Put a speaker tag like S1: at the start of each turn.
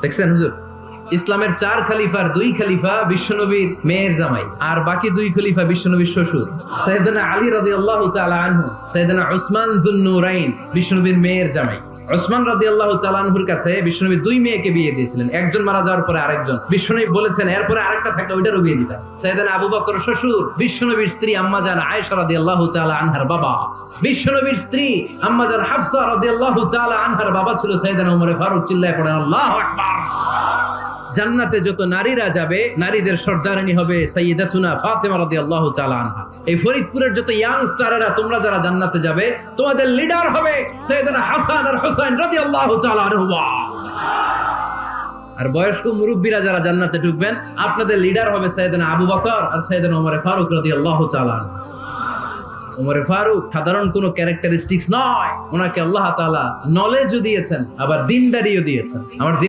S1: দেখছেন হুজুর, ইসলামের 4 খলিফার 2 খলিফা বিশ্বনবীর মেয়ের জামাই, আর বাকি 2 খলিফা বিশ্বনবীর শ্বশুর। সাইয়েদনা আলী রাদিয়াল্লাহু তাআলা আনহু, সাইয়েদনা উসমান যুন-নূরাইন বিশ্বনবীর মেয়ের জামাই। উসমান রাদিয়াল্লাহু তাআলা আনহুর কাছে বিশ্বনবী 2 মেয়েকে বিয়ে দিয়েছিলেন, একজন মারা যাওয়ার পরে আরেকজন। বিশ্বনবী বলেছেন এরপরে আরেকটা থাকলে ওইটারও বিয়ে দিবেন। সাইয়েদনা আবু বকর শ্বশুর, বিশ্বনবীর স্ত্রী আম্মা জান আয়েশা রাদিয়াল্লাহু তাআলা আনহার বাবা। বিশ্বনবীর স্ত্রী আম্মা জান হাফসা রাদিয়াল্লাহু তাআলা আনহার বাবা ছিল সাইয়েদনা ওমর ফারুক। চিল্লায়ে পড়েন আল্লাহু আকবার। জান্নাতে যত নারীরা যাবে, নারীদের সর্দারিনী হবে সাইয়্যিদাতুনা ফাতেমা রাদিয়াল্লাহু তাআলা আনহা। এই ফরিদপুরের যত ইয়াং স্টারেরা, তোমরা যারা জান্নাতে যাবে, তোমাদের লিডার হবে সাইয়েদনা হাসান আর হুসাইন রাদিয়াল্লাহু তাআলা আনহুমা। আর বয়স্ক মুরব্বীরা যারা জান্নাতে ঢুকবেন, আপনাদের লিডার হবে সাইয়েদনা আবু বকর আর সাইয়েদনা ওমর ফারুক রাদিয়াল্লাহু তাআলা আনহু। ওমর ফারুক সাধারণ কোনো ক্যারেক্টারিস্টিক্স নয়, ওনাকে আল্লাহ তাআলা নলেজও দিয়েছেন, আবার দিনদারিও দিয়েছেন। আমার